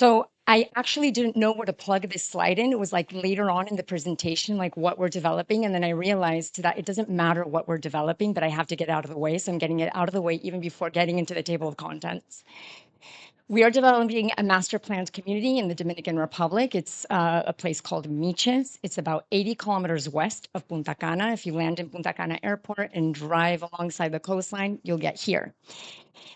So I actually didn't know where to plug this slide in. It was like later on in the presentation, like what we're developing. And then I realized that it doesn't matter what we're developing, but I have to get out of the way. So I'm getting it out of the way even before getting into the table of contents. We are developing a master planned community in the Dominican Republic. It's a place called Miches. It's about 80 kilometers west of Punta Cana. If you land in Punta Cana Airport and drive alongside the coastline, you'll get here.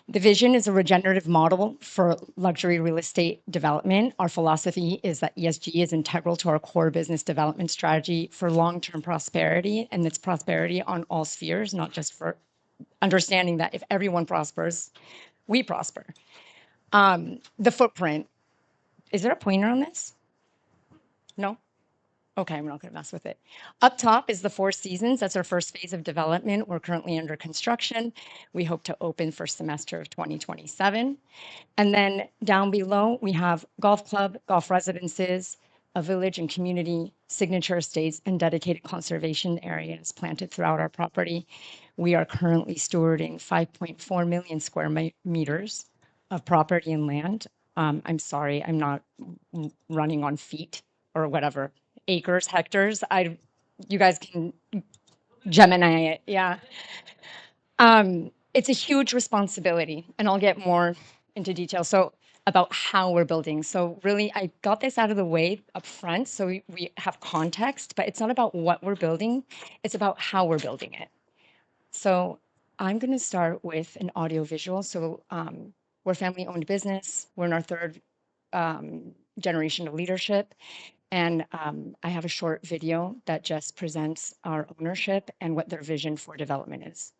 The vision is a regenerative model for luxury real estate development. Our philosophy is that ESG is integral to our core business development strategy for long-term prosperity, and it's prosperity on all spheres, not just for understanding that if everyone prospers, we prosper. The footprint. Is there a pointer on this? No? Okay, I'm not going to mess with it. Up top is the Four Seasons. That's our first phase of development. We're currently under construction. We hope to open first semester of 2027. And then down below, we have golf club, golf residences, a village and community, signature estates, and dedicated conservation areas planted throughout our property. We are currently stewarding 5.4 million square meters of property and land. I'm sorry, I'm not running on feet or whatever, acres, hectares. You guys can Gemini it, yeah. It's a huge responsibility, and I'll get more into detail. So about how we're building. So really, I got this out of the way up front, so we have context, but it's not about what we're building, it's about how we're building it. So I'm going to start with an audio visual. So we're a family-owned business. We're in our third generation of leadership. And I have a short video that just presents our ownership and what their vision for development is.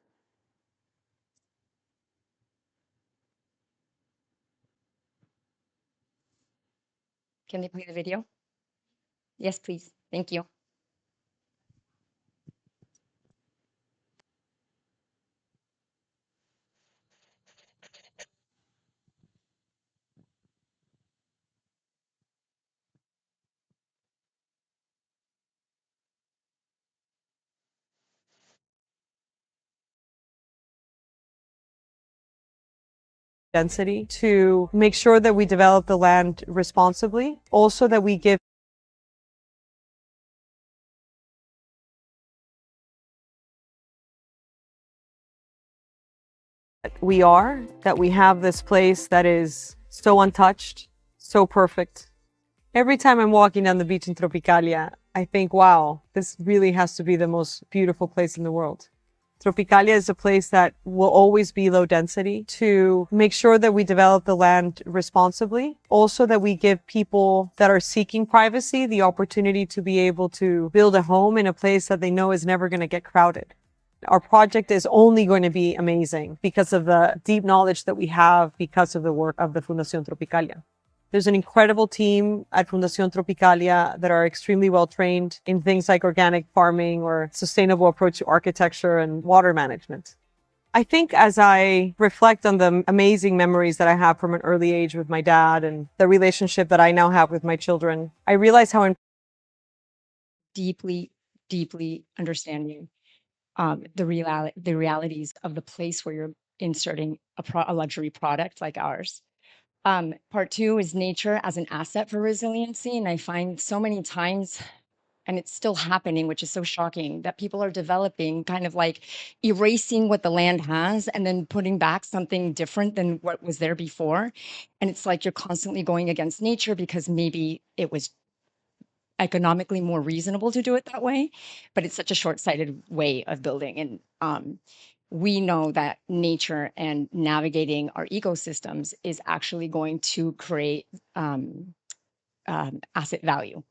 Can they play the video? Yes, please. Thank you. Density to make sure that we develop the land responsibly, also that we give that we have this place that is so untouched, so perfect. Every time I'm walking down the beach in Tropicalia, I think, wow, this really has to be the most beautiful place in the world. Tropicalia is a place that will always be low density to make sure that we develop the land responsibly. Also that we give people that are seeking privacy the opportunity to be able to build a home in a place that they know is never going to get crowded. Our project is only going to be amazing because of the deep knowledge that we have because of the work of the Fundación Tropicalia. There's an incredible team at Fundación Tropicalia that are extremely well trained in things like organic farming or sustainable approach to architecture and water management. I think as I reflect on the amazing memories that I have from an early age with my dad and the relationship that I now have with my children, I realize how deeply understanding the realities of the place where you're inserting a luxury product like ours. Part two is nature as an asset for resiliency. And I find so many times, and it's still happening, which is so shocking, that people are developing kind of like erasing what the land has and then putting back something different than what was there before. And it's like you're constantly going against nature because maybe it was economically more reasonable to do it that way, but it's such a short-sighted way of building. And we know that nature and navigating our ecosystems is actually going to create asset value.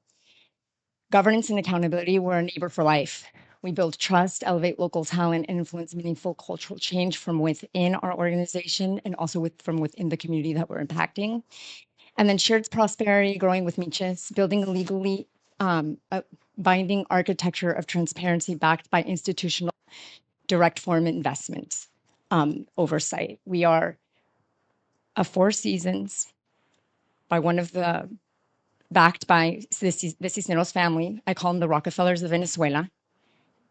Governance and accountability, we're a neighbor for life. We build trust, elevate local talent, and influence meaningful cultural change from within our organization and also from within the community that we're impacting. And then shared prosperity, growing with Miches, building a legally binding architecture of transparency backed by institutional direct form investment oversight. We are a Four Seasons by one of the, backed by the Cisneros family. I call them the Rockefellers of Venezuela.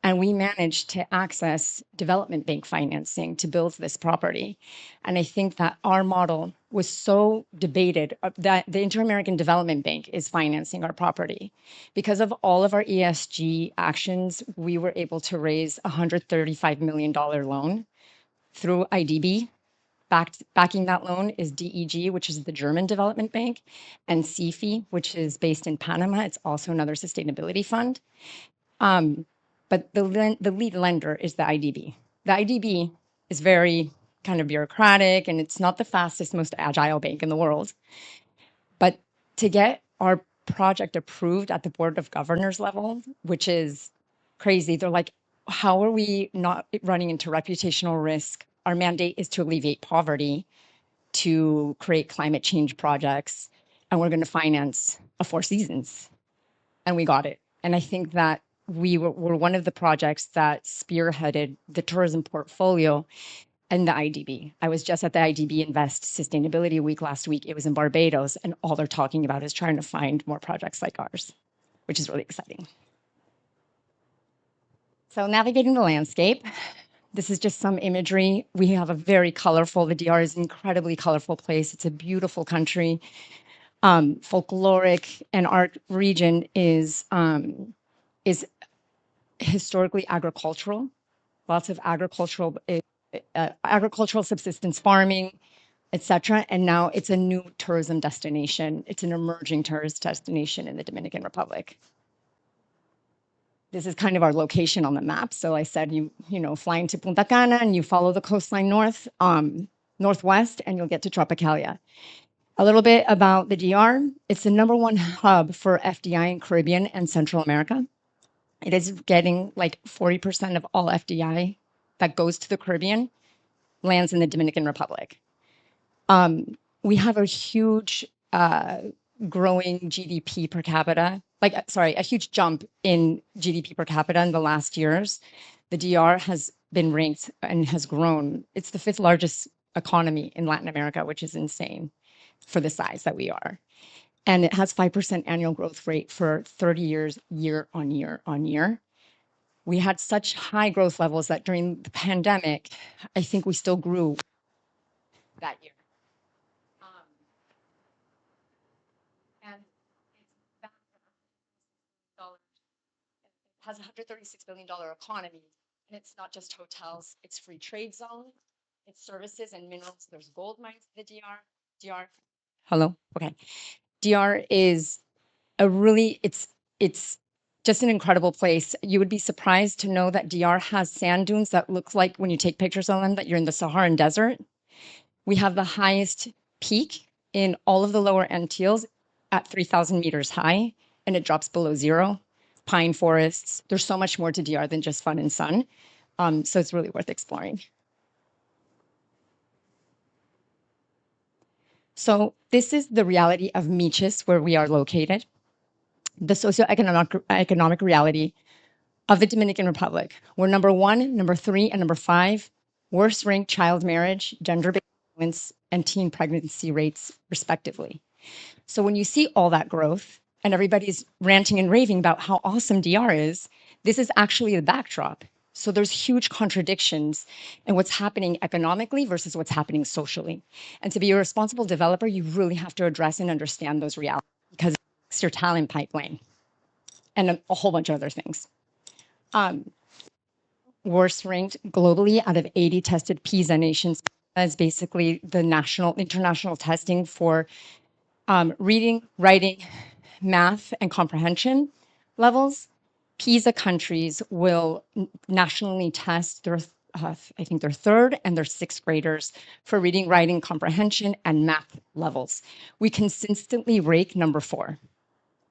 And we managed to access development bank financing to build this property. And I think that our model was so debated that the Inter-American Development Bank is financing our property. Because of all of our ESG actions, we were able to raise a $135 million loan through IDB. Backing that loan is DEG, which is the German development bank, and CFI, which is based in Panama. It's also another sustainability fund. But the lead lender is the IDB. The IDB is very kind of bureaucratic, and it's not the fastest, most agile bank in the world. But to get our project approved at the board of governors level, which is crazy, they're like, how are we not running into reputational risk? Our mandate is to alleviate poverty, to create climate change projects, and we're going to finance a Four Seasons. And we got it. And I think that we were one of the projects that spearheaded the tourism portfolio and the IDB. I was just at the IDB Invest Sustainability Week last week. It was in Barbados, and all they're talking about is trying to find more projects like ours, which is really exciting. So navigating the landscape. This is just some imagery. We have a very colorful, the DR is an incredibly colorful place. It's a beautiful country. Folkloric, and our region is historically agricultural, lots of agricultural subsistence farming, etc. And now it's a new tourism destination. It's an emerging tourist destination in the Dominican Republic. This is kind of our location on the map. So I said, you know, flying to Punta Cana and you follow the coastline northwest, and you'll get to Tropicalia. A little bit about the DR. It's the #1 hub for FDI in Caribbean and Central America. It is getting like 40% of all FDI that goes to the Caribbean lands in the Dominican Republic. We have a huge growing GDP per capita, a huge jump in GDP per capita in the last years. The DR has been ranked and has grown. It's the 5th largest economy in Latin America, which is insane for the size that we are. And it has 5% annual growth rate for 30 years, year on year on year. We had such high growth levels that during the pandemic, I think we still grew that year. And it's back $100 it has a $136 billion economy. And it's not just hotels, it's free trade zone, it's services and minerals. There's gold mines in the DR. Hello? Okay. DR is a really, it's just an incredible place. You would be surprised to know that DR has sand dunes that look like, when you take pictures of them, that you're in the Saharan desert. We have the highest peak in all of the lower Antilles at 3,000 meters high, and it drops below zero. Pine forests. There's so much more to DR than just fun and sun. So it's really worth exploring. So this is the reality of Miches, where we are located. The socioeconomic reality of the Dominican Republic. We're #1, #3, and #5 worst ranked child marriage, gender-based violence, and teen pregnancy rates, respectively. So when you see all that growth and everybody's ranting and raving about how awesome DR is, this is actually the backdrop. So there's huge contradictions in what's happening economically versus what's happening socially. And to be a responsible developer, you really have to address and understand those realities, because it's your talent pipeline and a whole bunch of other things. Worst ranked globally out of 80 tested PISA nations is basically the international testing for reading, writing, math, and comprehension levels. PISA countries will nationally test their, I think their 3rd and their 6th graders for reading, writing, comprehension, and math levels. We consistently rank #4.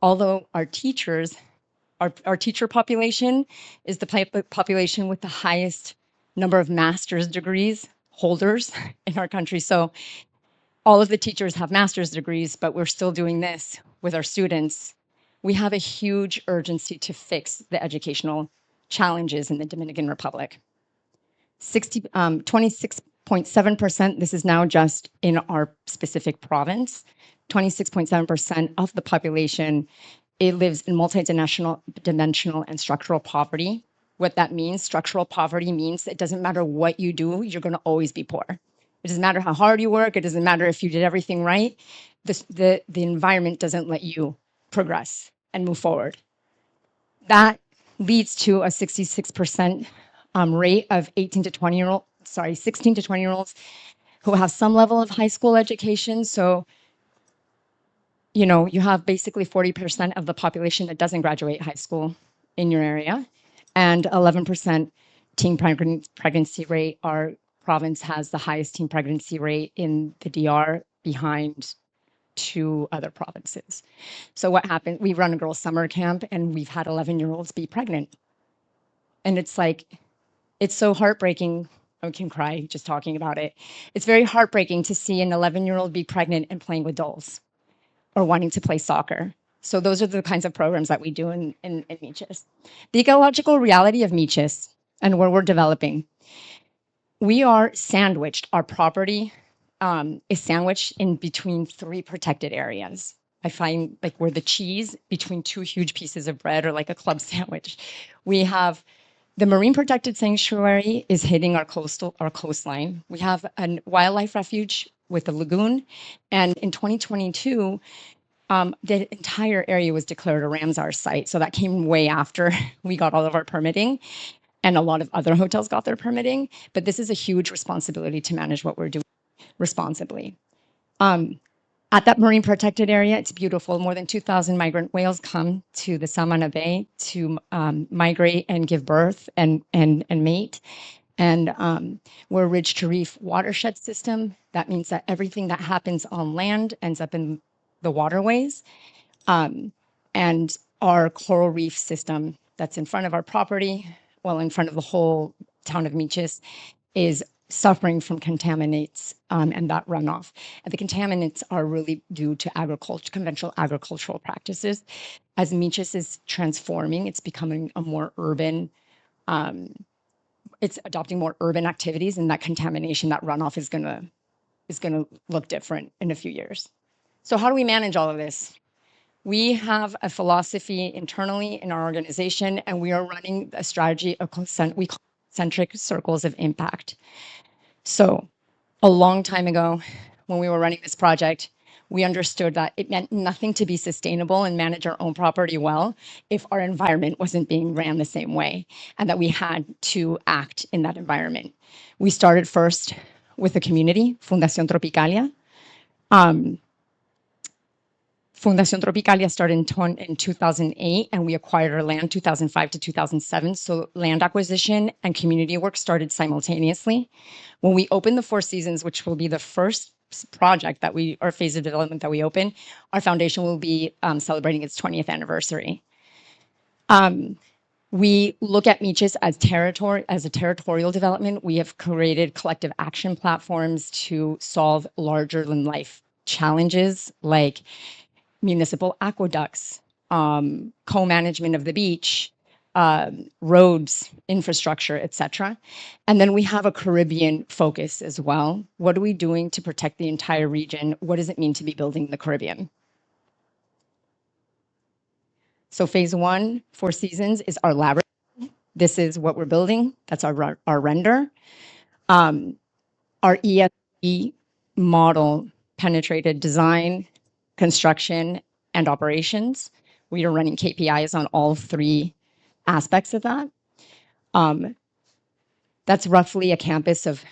Although our teachers, our teacher population is the population with the highest number of master's degrees holders in our country. So all of the teachers have master's degrees, but we're still doing this with our students. We have a huge urgency to fix the educational challenges in the Dominican Republic. 26.7%, this is now just in our specific province, 26.7% of the population, it lives in multidimensional and structural poverty, what that means. Structural poverty means it doesn't matter what you do, you're going to always be poor. It doesn't matter how hard you work. It doesn't matter if you did everything right. The environment doesn't let you progress and move forward. That leads to a 66% rate of 16 to 20-year-olds who have some level of high school education. So, you know, you have basically 40% of the population that doesn't graduate high school in your area, and 11% teen pregnancy rate. Our province has the highest teen pregnancy rate in the DR, behind 2 other provinces. So what happened? We run a girls' summer camp, and we've had 11-year-olds be pregnant. And it's like, it's so heartbreaking. I can cry just talking about it. It's very heartbreaking to see an 11-year-old be pregnant and playing with dolls or wanting to play soccer. So those are the kinds of programs that we do in Miches. The ecological reality of Miches and where we're developing. We are sandwiched. Our property is sandwiched in between 3 protected areas. I find like we're the cheese between 2 huge pieces of bread, or like a club sandwich. We have the marine protected sanctuary is hitting our coastline. We have a wildlife refuge with a lagoon, and in 2022, the entire area was declared a Ramsar site. So that came way after we got all of our permitting, and a lot of other hotels got their permitting. But this is a huge responsibility to manage what we're doing responsibly. At that marine protected area, it's beautiful. More than 2,000 migrant whales come to the Samana Bay to migrate and give birth and mate. And we're a ridge to reef watershed system. That means that everything that happens on land ends up in the waterways. And our coral reef system that's in front of our property, well, in front of the whole town of Miches, is suffering from contaminants and that runoff. And the contaminants are really due to conventional agricultural practices. As Miches is transforming, it's becoming a more urban, it's adopting more urban activities, and that contamination, that runoff is gonna look different in a few years. So how do we manage all of this? We have a philosophy internally in our organization, and we are running a strategy of we call concentric circles of impact. So a long time ago, when we were running this project, we understood that it meant nothing to be sustainable and manage our own property well if our environment wasn't being ran the same way, and that we had to act in that environment. We started first with the community, Fundación Tropicalia. Fundación Tropicalia started in 2008, and we acquired our land 2005 to 2007. So land acquisition and community work started simultaneously. When we opened the Four Seasons, which will be the first project that or phase of development that we open, our foundation will be celebrating its 20th anniversary. We look at Miches as a territorial development. We have created collective action platforms to solve larger than life challenges, like municipal aqueducts, co-management of the beach, roads, infrastructure, etc. And then we have a Caribbean focus as well. What are we doing to protect the entire region? What does it mean to be building the Caribbean? So phase 1, Four Seasons, is our laboratory. This is what we're building. That's our render. Our ESG model penetrated design, construction, and operations. We are running KPIs on all 3 aspects of that. That's roughly a campus of,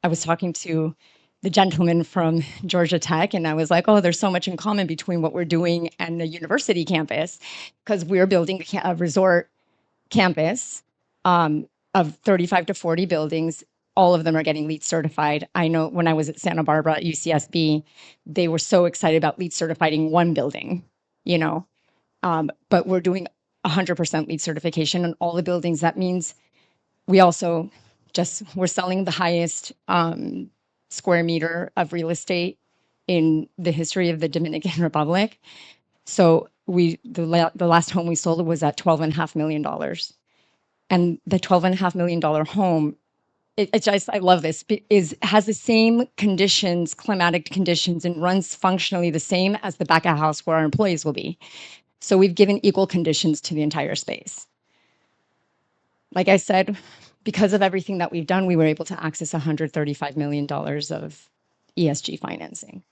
I was talking to the gentleman from Georgia Tech, and I was like, oh, there's so much in common between what we're doing and the university campus, because we're building a resort campus of 35 to 40 buildings. All of them are getting LEED certified. I know when I was at Santa Barbara at UCSB, they were so excited about LEED certifying one building, you know, but we're doing 100% LEED certification on all the buildings. That means we also we're selling the highest square meter of real estate in the history of the Dominican Republic. So the last home we sold was at $12.5 million. And the $12.5 million home, I love this, has the same conditions, climatic conditions, and runs functionally the same as the back of house where our employees will be. So we've given equal conditions to the entire space. Like I said, because of everything that we've done, we were able to access $135 million of ESG financing.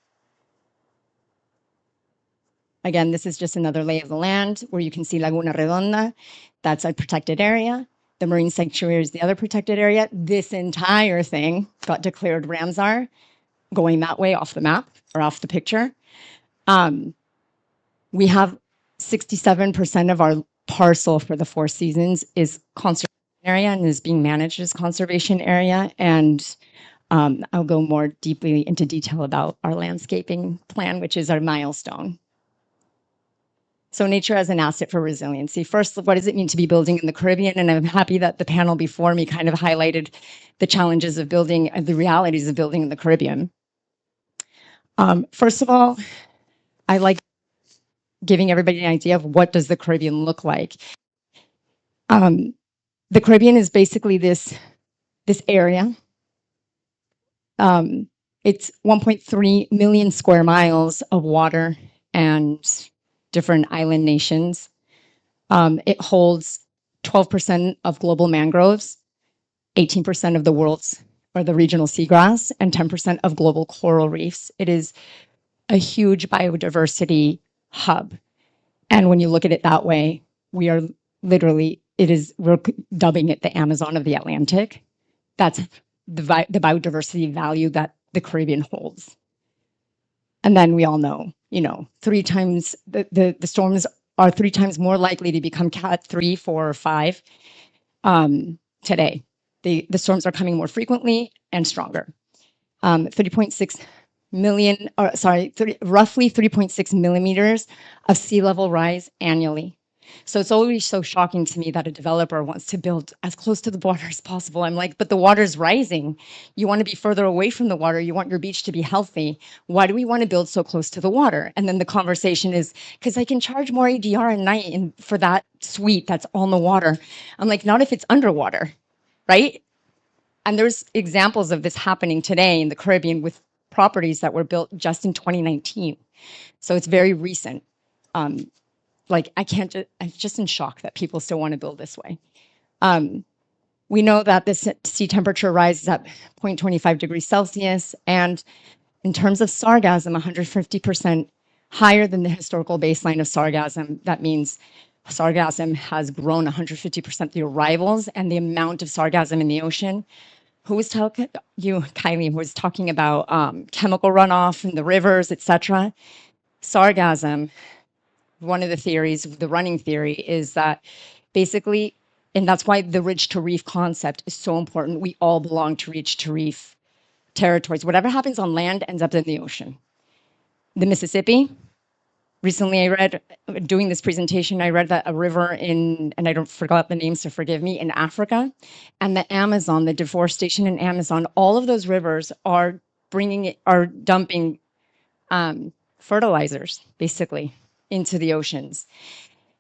Again, this is just another lay of the land where you can see Laguna Redonda. That's a protected area. The marine sanctuary is the other protected area. This entire thing got declared Ramsar, going that way off the map or off the picture. We have 67% of our parcel for the Four Seasons is conservation area and is being managed as conservation area. And I'll go more deeply into detail about our landscaping plan, which is our milestone. So nature as an asset for resiliency. First, what does it mean to be building in the Caribbean? And I'm happy that the panel before me kind of highlighted the challenges of building, the realities of building in the Caribbean. First of all, I like giving everybody an idea of what does the Caribbean look like. The Caribbean is basically this area. It's 1.3 million square miles of water and different island nations. It holds 12% of global mangroves, 18% of the world's or the regional seagrass, and 10% of global coral reefs. It is a huge biodiversity hub. And when you look at it that way, we are literally, we're dubbing it the Amazon of the Atlantic. That's the biodiversity value that the Caribbean holds. And then we all know, three times the storms are 3 times more likely to become Cat 3, 4, or 5 today. The storms are coming more frequently and stronger. 30.6 million, roughly 3.6 millimeters of sea level rise annually. So it's always so shocking to me that a developer wants to build as close to the water as possible. I'm like, but the water's rising. You want to be further away from the water. You want your beach to be healthy. Why do we want to build so close to the water? And then the conversation is, because I can charge more ADR at night for that suite that's on the water. I'm like, not if it's underwater, right? And there's examples of this happening today in the Caribbean with properties that were built just in 2019. So it's very recent. I'm just in shock that people still want to build this way. We know that the sea temperature rises at 0.25 degrees Celsius, and in terms of sargassum, 150% higher than the historical baseline of sargassum. That means sargassum has grown 150%, the arrivals and the amount of sargassum in the ocean. Who was talking? You, Kylie, was talking about chemical runoff in the rivers, etc. Sargassum, one of the theories, the running theory, is that basically, and that's why the ridge to reef concept is so important. We all belong to ridge to reef territories. Whatever happens on land ends up in the ocean. The Mississippi, recently I read, doing this presentation, I read that a river and I don't forgot the names, so forgive me, in Africa, and the Amazon, the deforestation in Amazon, all of those rivers are dumping fertilizers, basically, into the oceans.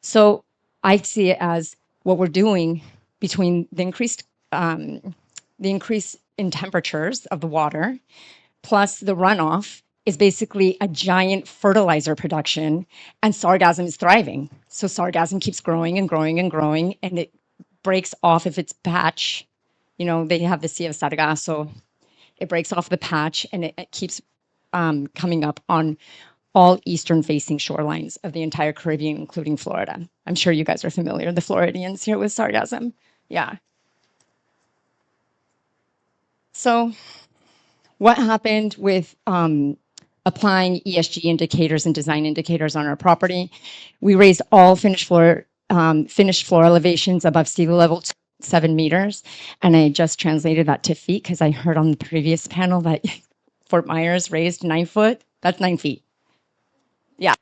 So I see it as what we're doing between the increase in temperatures of the water plus the runoff is basically a giant fertilizer production, and sargassum is thriving. So sargassum keeps growing and growing and growing, and it breaks off if it's patch. They have the Sea of Sargasso. It breaks off the patch, and it keeps coming up on all eastern-facing shorelines of the entire Caribbean, including Florida. I'm sure you guys are familiar, the Floridians here, with sargassum. Yeah. So what happened with applying ESG indicators and design indicators on our property? We raised all finished floor elevations above sea level to 7 meters, and I just translated that to feet because I heard on the previous panel that Fort Myers raised 9 foot. That's 9 feet. Yeah.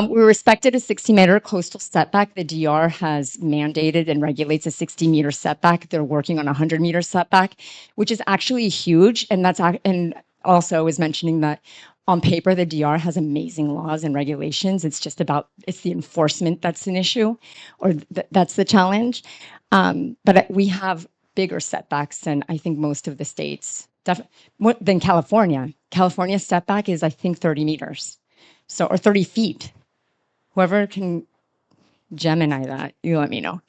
We respected a 60-meter coastal setback. The DR has mandated and regulates a 60-meter setback. They're working on a 100-meter setback, which is actually huge. And also was mentioning that on paper, the DR has amazing laws and regulations. It's the enforcement that's an issue, or that's the challenge. But we have bigger setbacks than I think most of the states, than California. California's setback is, I think, 30 meters. Or 30 feet. Whoever can Gemini that, you let me know.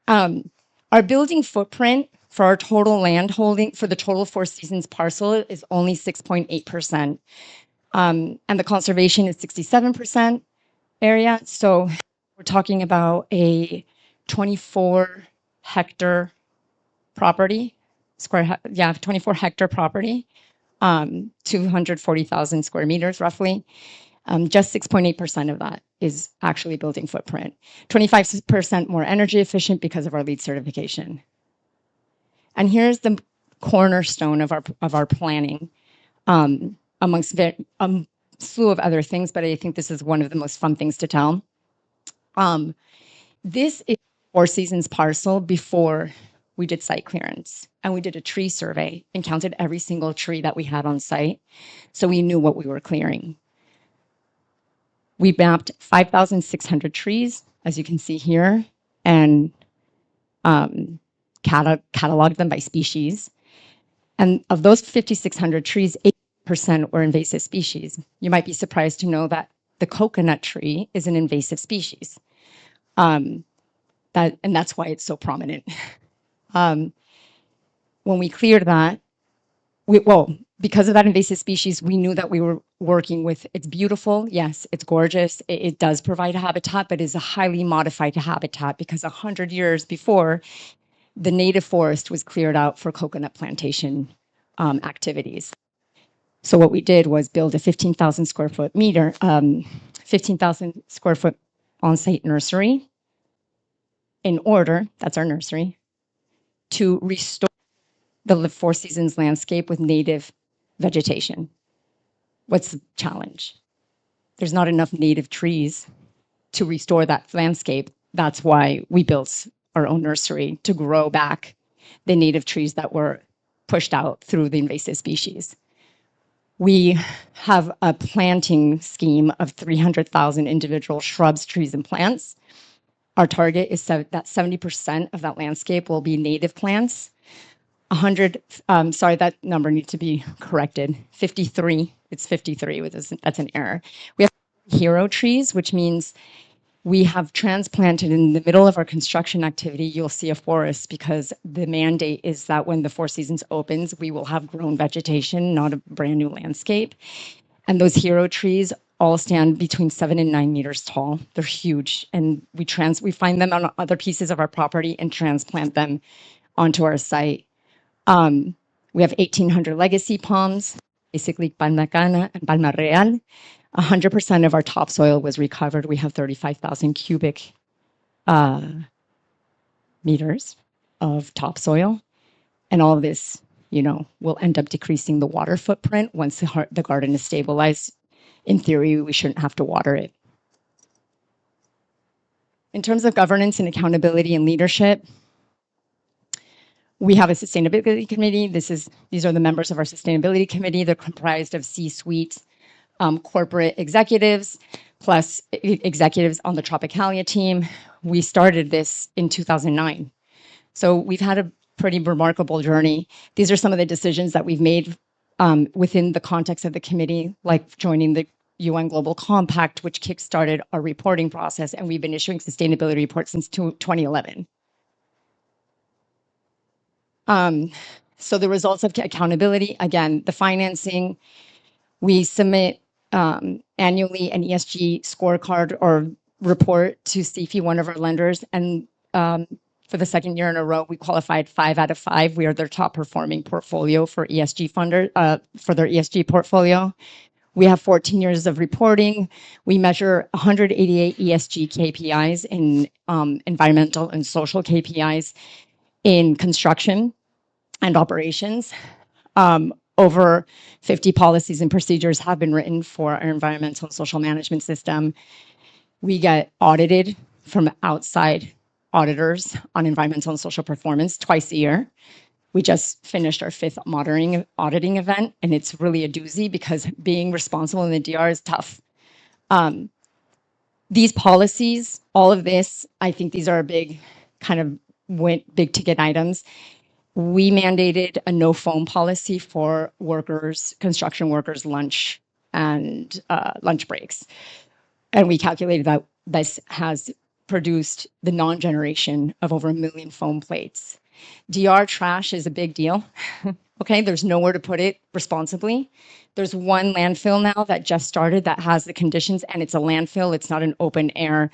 Our building footprint for our total land holding for the total Four Seasons parcel is only 6.8%. And the conservation is 67% area. So we're talking about a 24 hectare property, 24 hectare property, 240,000 square meters roughly. Just 6.8% of that is actually building footprint. 25% more energy efficient because of our LEED certification. And here's the cornerstone of our planning, amongst a slew of other things, but I think this is one of the most fun things to tell. This is Four Seasons parcel before we did site clearance, and we did a tree survey and counted every single tree that we had on site, so we knew what we were clearing. We mapped 5,600 trees, as you can see here, and cataloged them by species. And of those 5,600 trees, 8% were invasive species. You might be surprised to know that the coconut tree is an invasive species. And that's why it's so prominent. When we cleared that, because of that invasive species, we knew that we were working with, it's beautiful, yes, it's gorgeous, it does provide a habitat, but it's a highly modified habitat because 100 years before, the native forest was cleared out for coconut plantation activities. So what we did was build a 15,000 square foot on-site nursery that's our nursery, to restore the Four Seasons landscape with native vegetation. What's the challenge? There's not enough native trees to restore that landscape. That's why we built our own nursery to grow back the native trees that were pushed out through the invasive species. We have a planting scheme of 300,000 individual shrubs, trees, and plants. Our target is that 70% of that landscape will be native plants. Sorry, that number needs to be corrected. 53, it's 53, that's an error. We have hero trees, which means we have transplanted in the middle of our construction activity, you'll see a forest because the mandate is that when the Four Seasons opens, we will have grown vegetation, not a brand new landscape. And those hero trees all stand between 7 and 9 meters tall. They're huge. And we find them on other pieces of our property and transplant them onto our site. We have 1,800 legacy palms, basically Palma Cana and Palma Real. 100% of our topsoil was recovered. We have 35,000 cubic meters of topsoil. And all of this, will end up decreasing the water footprint once the garden is stabilized. In theory, we shouldn't have to water it. In terms of governance and accountability and leadership, we have a sustainability committee. These are the members of our sustainability committee. They're comprised of C-suite corporate executives, plus executives on the Tropicalia team. We started this in 2009. So we've had a pretty remarkable journey. These are some of the decisions that we've made within the context of the committee, like joining the UN Global Compact, which kickstarted our reporting process, and we've been issuing sustainability reports since 2011. So the results of accountability, again, the financing, we submit annually an ESG scorecard or report to CFI, one of our lenders, and for the second year in a row, we qualified 5 out of 5. We are their top performing portfolio for ESG funder for their ESG portfolio. We have 14 years of reporting. We measure 188 ESG KPIs in environmental and social KPIs in construction and operations. Over 50 policies and procedures have been written for our environmental and social management system. We get audited from outside auditors on environmental and social performance twice a year. We just finished our 5th auditing event, and it's really a doozy because being responsible in the DR is tough. These policies, all of this, I think these are big big ticket items. We mandated a no phone policy for workers, construction workers, lunch and lunch breaks. And we calculated that this has produced the non-generation of over 1 million foam plates. DR trash is a big deal. Okay, there's nowhere to put it responsibly. There's one landfill now that just started that has the conditions, and it's a landfill. It's not an open air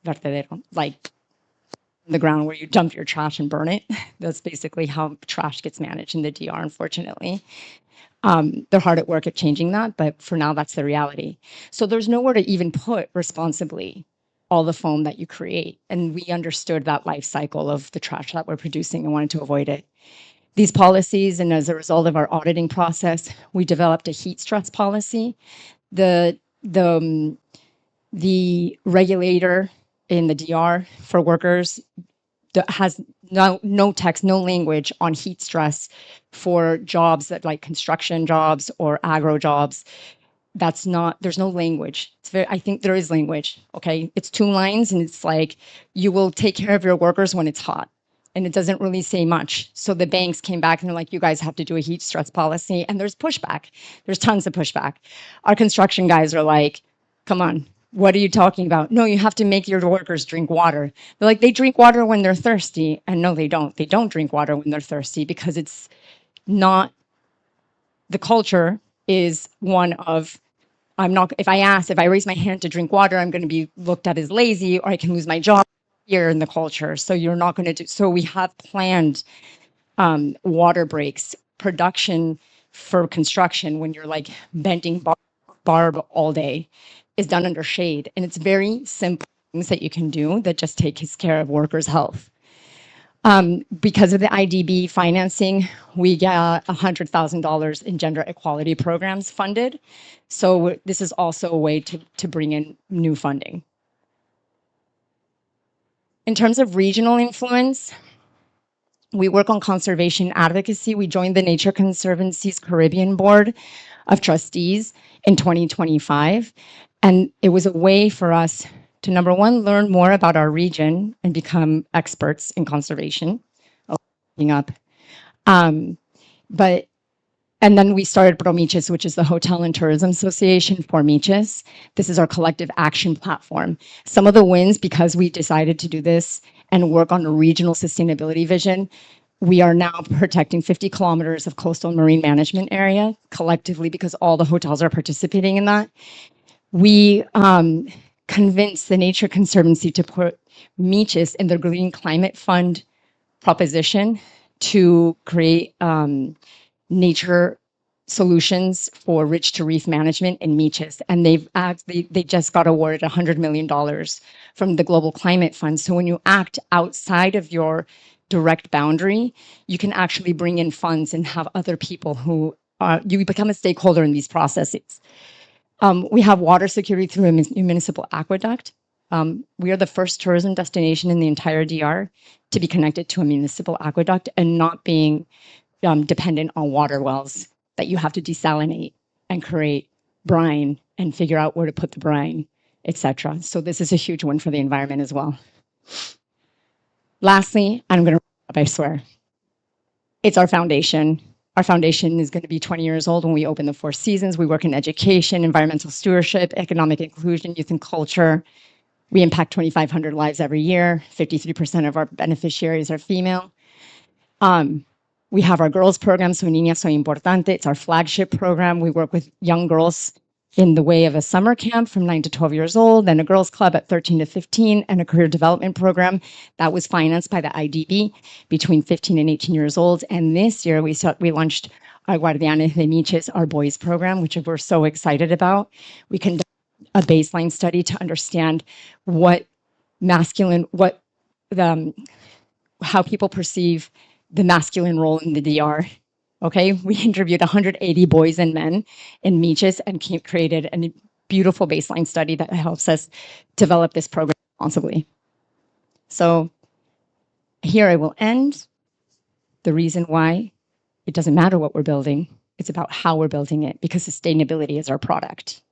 vertedero, like the ground where you dump your trash and burn it. That's basically how trash gets managed in the DR, unfortunately. They're hard at work at changing that, but for now, that's the reality. So there's nowhere to even put responsibly all the foam that you create. And we understood that life cycle of the trash that we're producing and wanted to avoid it. These policies, and as a result of our auditing process, we developed a heat stress policy. The regulator in the DR for workers that has no text, no language on heat stress for jobs that like construction jobs or agro jobs. There's no language. I think there is language, okay? It's 2 lines and it's like, you will take care of your workers when it's hot. And it doesn't really say much. So the banks came back and they're like, you guys have to do a heat stress policy. And there's pushback. There's tons of pushback. Our construction guys are like, come on, what are you talking about? No, you have to make your workers drink water. They're like, they drink water when they're thirsty. And no, they don't. They don't drink water when they're thirsty because it's not, the culture is one of, if I raise my hand to drink water, I'm going to be looked at as lazy or I can lose my job here in the culture. So you're not going to do, so we have planned water breaks, production for construction when you're like bending barb all day is done under shade. And it's very simple things that you can do that just take care of workers' health. Because of the IDB financing, we got $100,000 in gender equality programs funded. So this is also a way to bring in new funding. In terms of regional influence, we work on conservation advocacy. We joined the Nature Conservancy's Caribbean Board of Trustees in 2025. And it was a way for us to, number one, learn more about our region and become experts in conservation. And then we started Promiches, which is the Hotel and Tourism Association for Miches. This is our collective action platform. Some of the wins, because we decided to do this and work on a regional sustainability vision, we are now protecting 50 kilometers of coastal marine management area collectively because all the hotels are participating in that. We convinced the Nature Conservancy to put Miches in the Green Climate Fund proposition to create nature solutions for ridge to reef management in Miches. And they just got awarded $100 million from the Global Climate Fund. So when you act outside of your direct boundary, you can actually bring in funds and have other people who you become a stakeholder in these processes. We have water security through a municipal aqueduct. We are the first tourism destination in the entire DR to be connected to a municipal aqueduct and not being dependent on water wells that you have to desalinate and create brine and figure out where to put the brine, etc. So this is a huge one for the environment as well. Lastly, I'm going to wrap up, I swear. It's our foundation. Our foundation is going to be 20 years old when we open the Four Seasons. We work in education, environmental stewardship, economic inclusion, youth and culture. We impact 2,500 lives every year. 53% of our beneficiaries are female. We have our girls program, So Niña Soy Importante. It's our flagship program. We work with young girls in the way of a summer camp from 9 to 12 years old, then a girls club at 13 to 15, and a career development program that was financed by the IDB between 15 and 18 years old. And this year we launched our Guardianes de Miches, our boys program, which we're so excited about. We conducted a baseline study to understand how people perceive the masculine role in the DR. Okay, we interviewed 180 boys and men in Miches and created a beautiful baseline study that helps us develop this program responsibly. So here I will end. The reason why it doesn't matter what we're building, it's about how we're building it, because sustainability is our product.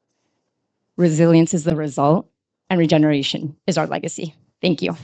Resilience is the result, and regeneration is our legacy. Thank you.